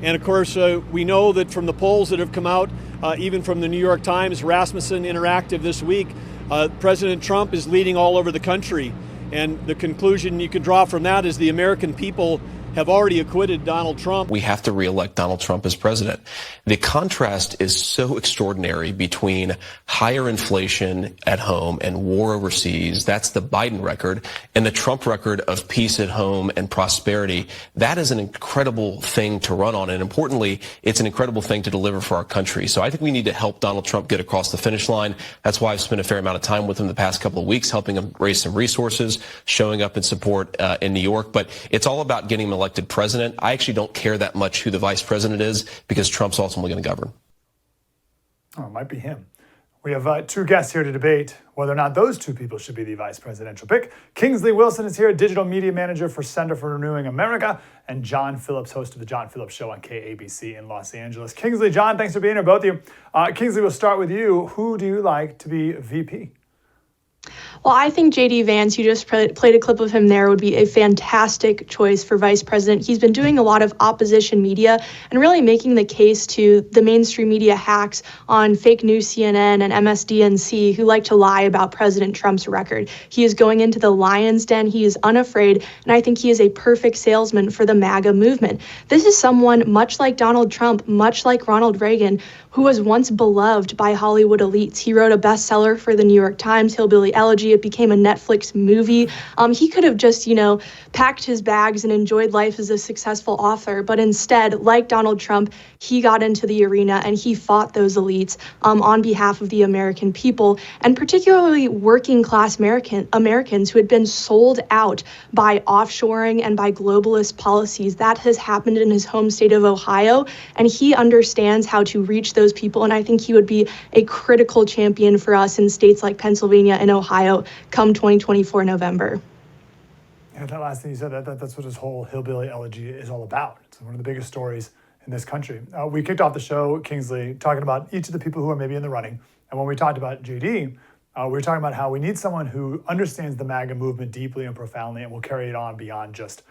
And of course, we know that from the polls that have come out, even from the New York Times, Rasmussen Interactive this week, President Trump is leading all over the country. And the conclusion you can draw from that is the American people have already acquitted Donald Trump. We have to reelect Donald Trump as president. The contrast is so extraordinary between higher inflation at home and war overseas. That's the Biden record, and the Trump record of peace at home and prosperity. That is an incredible thing to run on. And importantly, it's an incredible thing to deliver for our country. So I think we need to help Donald Trump get across the finish line. That's why I've spent a fair amount of time with him the past couple of weeks, helping him raise some resources, showing up in support in New York. But it's all about getting him elected president. I actually don't care that much who the vice president is because Trump's ultimately going to govern. Oh, it might be him. We have two guests here to debate whether or not those two people should be the vice presidential pick. Kingsley Wilson is here, digital media manager for Center for Renewing America, and John Phillips, host of the John Phillips Show on KABC in Los Angeles. Kingsley, John, thanks for being here, both of you. Kingsley, we'll start with you. Who do you like to be VP? Well, I think J.D. Vance, you just played a clip of him there, would be a fantastic choice for vice president. He's been doing a lot of opposition media and really making the case to the mainstream media hacks on fake news CNN and MSDNC who like to lie about President Trump's record. He is going into the lion's den. He is unafraid, and I think he is a perfect salesman for the MAGA movement. This is someone much like Donald Trump, much like Ronald Reagan, who was once beloved by Hollywood elites. He wrote a bestseller for the New York Times, Hillbilly Elegy. It became a Netflix movie. He could have just, packed his bags and enjoyed life as a successful author. But instead, like Donald Trump, he got into the arena and he fought those elites on behalf of the American people, and particularly working class Americans who had been sold out by offshoring and by globalist policies. That has happened in his home state of Ohio, and he understands how to reach those people. And I think he would be a critical champion for us in states like Pennsylvania and Ohio come 2024 November. Yeah, that last thing you said, that's what his whole Hillbilly Elegy is all about. It's one of the biggest stories in this country. We kicked off the show, Kingsley, talking about each of the people who are maybe in the running. And when we talked about JD, we were talking about how we need someone who understands the MAGA movement deeply and profoundly and will carry it on beyond just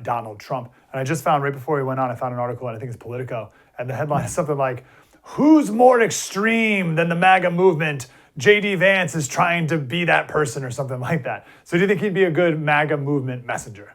Donald Trump. And I just found, right before we went on, I found an article, and I think it's Politico, and the headline is something like, "Who's more extreme than the MAGA movement? J.D. Vance is trying to be that person," or something like that. So do you think he'd be a good MAGA movement messenger?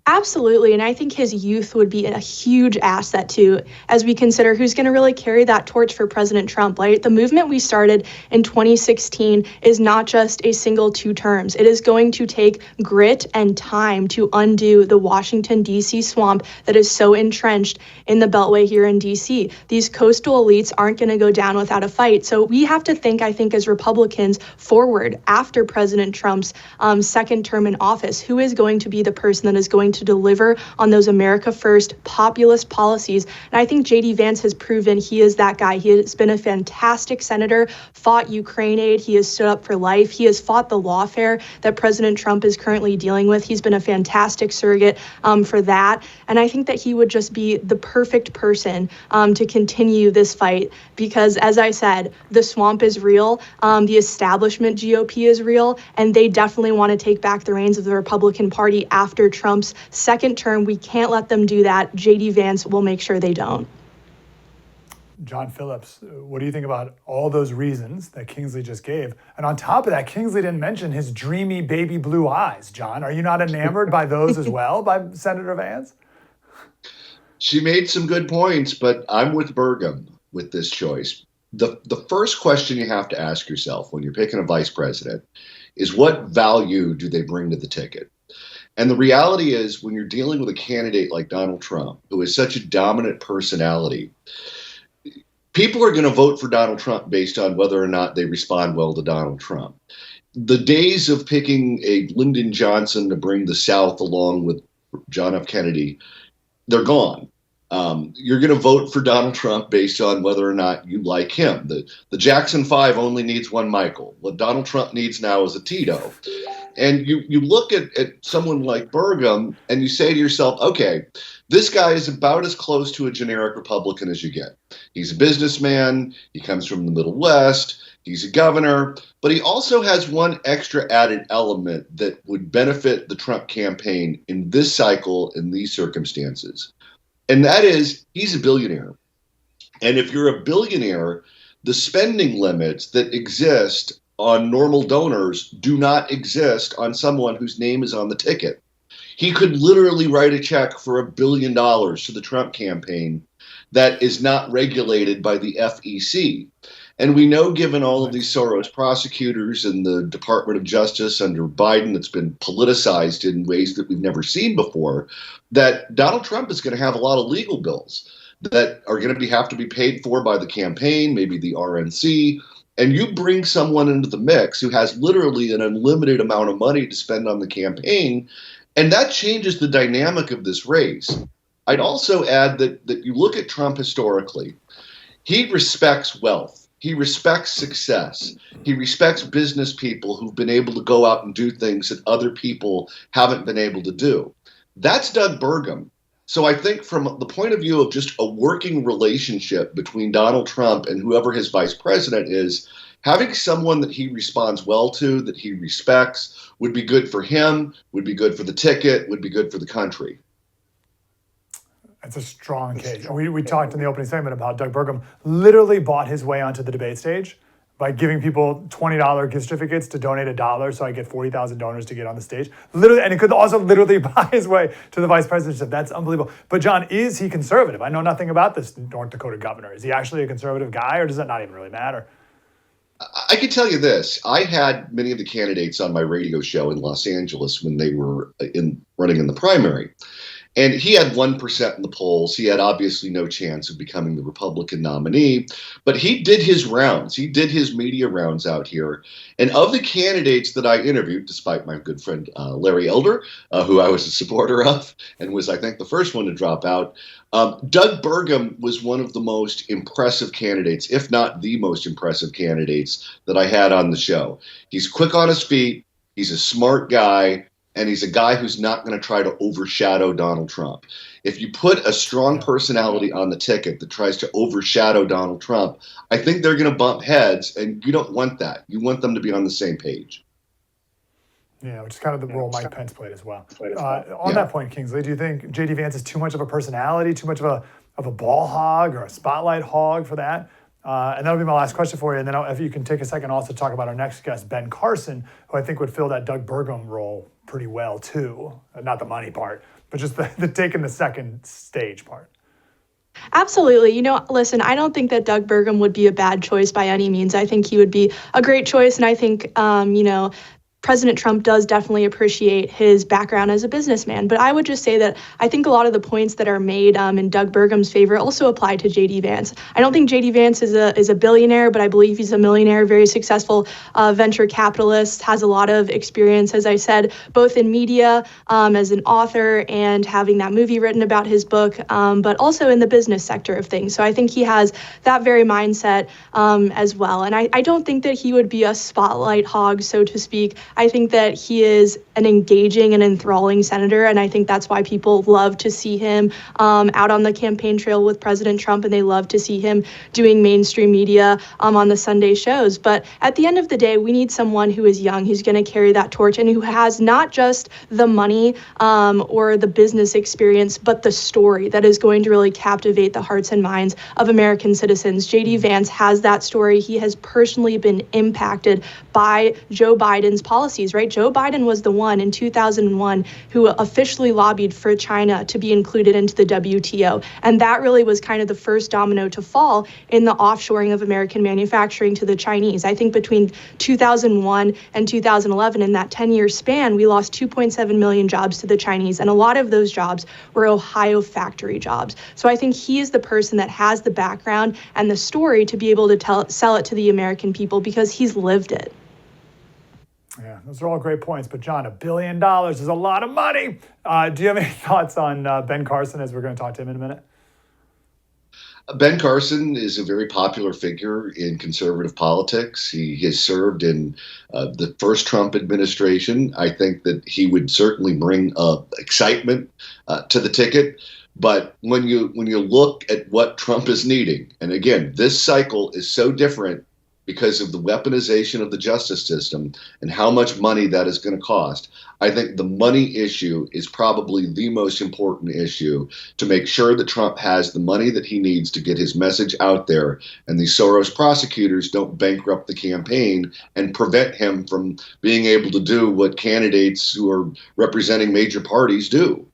Absolutely, and I think his youth would be a huge asset too, as we consider who's going to really carry that torch for President Trump. Right? The movement we started in 2016 is not just a single 2 terms. It is going to take grit and time to undo the Washington, D.C. swamp that is so entrenched in the Beltway here in D.C. These coastal elites aren't going to go down without a fight. So we have to think, I think, as Republicans forward after President Trump's second term in office, who is going to be the person that is going to deliver on those America First populist policies. And I think J.D. Vance has proven he is that guy. He has been a fantastic senator, fought Ukraine aid. He has stood up for life. He has fought the lawfare that President Trump is currently dealing with. He's been a fantastic surrogate for that. And I think that he would just be the perfect person to continue this fight because, as I said, the swamp is real. The establishment GOP is real, and they definitely want to take back the reins of the Republican Party after Trump's second term. We can't let them do that. J.D. Vance will make sure they don't. John Phillips, what do you think about all those reasons that Kingsley just gave? And on top of that, Kingsley didn't mention his dreamy baby blue eyes. John, are you not enamored by those as well, by Senator Vance? She made some good points, but I'm with Burgum with this choice. The first question you have to ask yourself when you're picking a vice president is, what value do they bring to the ticket? And the reality is, when you're dealing with a candidate like Donald Trump, who is such a dominant personality, people are going to vote for Donald Trump based on whether or not they respond well to Donald Trump. The days of picking a Lyndon Johnson to bring the South along with John F. Kennedy, they're gone. You're going to vote for Donald Trump based on whether or not you like him. The Jackson 5 only needs one Michael. What Donald Trump needs now is a Tito. And you look at someone like Burgum and you say to yourself, okay, this guy is about as close to a generic Republican as you get. He's a businessman. He comes from the Middle West. He's a governor. But he also has one extra added element that would benefit the Trump campaign in this cycle, in these circumstances. And that is, he's a billionaire. And if you're a billionaire, the spending limits that exist on normal donors do not exist on someone whose name is on the ticket. He could literally write a check for $1 billion to the Trump campaign that is not regulated by the FEC. And we know, given all of these Soros prosecutors and the Department of Justice under Biden that's been politicized in ways that we've never seen before, that Donald Trump is going to have a lot of legal bills that are going to have to be paid for by the campaign, maybe the RNC. And you bring someone into the mix who has literally an unlimited amount of money to spend on the campaign, and that changes the dynamic of this race. I'd also add that you look at Trump historically. He respects wealth. He respects success. He respects business people who've been able to go out and do things that other people haven't been able to do. That's Doug Burgum. So I think from the point of view of just a working relationship between Donald Trump and whoever his vice president is, having someone that he responds well to, that he respects, would be good for him, would be good for the ticket, would be good for the country. That's a strong case. We talked in the opening segment about Doug Burgum literally bought his way onto the debate stage by giving people $20 gift certificates to donate $1, so I get 40,000 donors to get on the stage. Literally, and he could also literally buy his way to the vice presidency. That's unbelievable. But John, is he conservative? I know nothing about this North Dakota governor. Is he actually a conservative guy, or does that not even really matter? I can tell you this. I had many of the candidates on my radio show in Los Angeles when they were running in the primary. And he had 1% in the polls. He had obviously no chance of becoming the Republican nominee, but he did his rounds. He did his media rounds out here. And of the candidates that I interviewed, despite my good friend Larry Elder, who I was a supporter of and was, I think, the first one to drop out, Doug Burgum was one of the most impressive candidates, if not the most impressive candidates that I had on the show. He's quick on his feet. He's a smart guy. And he's a guy who's not going to try to overshadow Donald Trump. If you put a strong personality on the ticket that tries to overshadow Donald Trump, I think they're going to bump heads, and you don't want that. You want them to be on the same page. Yeah, which is kind of the role Mike Pence played as well. On that point, Kingsley, do you think J.D. Vance is too much of a personality, too much of a ball hog or a spotlight hog for that? And that'll be my last question for you. And then if you can take a second also to talk about our next guest, Ben Carson, who I think would fill that Doug Burgum role pretty well too. Not the money part, but just the taking the second stage part. Absolutely. Listen, I don't think that Doug Burgum would be a bad choice by any means. I think he would be a great choice. And I think, President Trump does definitely appreciate his background as a businessman. But I would just say that I think a lot of the points that are made in Doug Burgum's favor also apply to J.D. Vance. I don't think J.D. Vance is a billionaire, but I believe he's a millionaire, very successful venture capitalist, has a lot of experience, as I said, both in media as an author and having that movie written about his book, but also in the business sector of things. So I think he has that very mindset as well. And I don't think that he would be a spotlight hog, so to speak. I think that he is an engaging and enthralling senator, and I think that's why people love to see him out on the campaign trail with President Trump, and they love to see him doing mainstream media on the Sunday shows. But at the end of the day, we need someone who is young, who's going to carry that torch, and who has not just the money or the business experience, but the story that is going to really captivate the hearts and minds of American citizens. J.D. Vance has that story. He has personally been impacted by Joe Biden's policies, right? Joe Biden was the one in 2001 who officially lobbied for China to be included into the WTO. And that really was kind of the first domino to fall in the offshoring of American manufacturing to the Chinese. I think between 2001 and 2011, in that 10-year span, we lost 2.7 million jobs to the Chinese. And a lot of those jobs were Ohio factory jobs. So I think he is the person that has the background and the story to be able to sell it to the American people because he's lived it. Yeah, those are all great points. But John, $1 billion is a lot of money. Do you have any thoughts on Ben Carson, as we're going to talk to him in a minute? Ben Carson is a very popular figure in conservative politics. He has served in the first Trump administration. I think that he would certainly bring excitement to the ticket. But when you look at what Trump is needing, and again, this cycle is so different because of the weaponization of the justice system and how much money that is going to cost. I think the money issue is probably the most important issue to make sure that Trump has the money that he needs to get his message out there, and these Soros prosecutors don't bankrupt the campaign and prevent him from being able to do what candidates who are representing major parties do.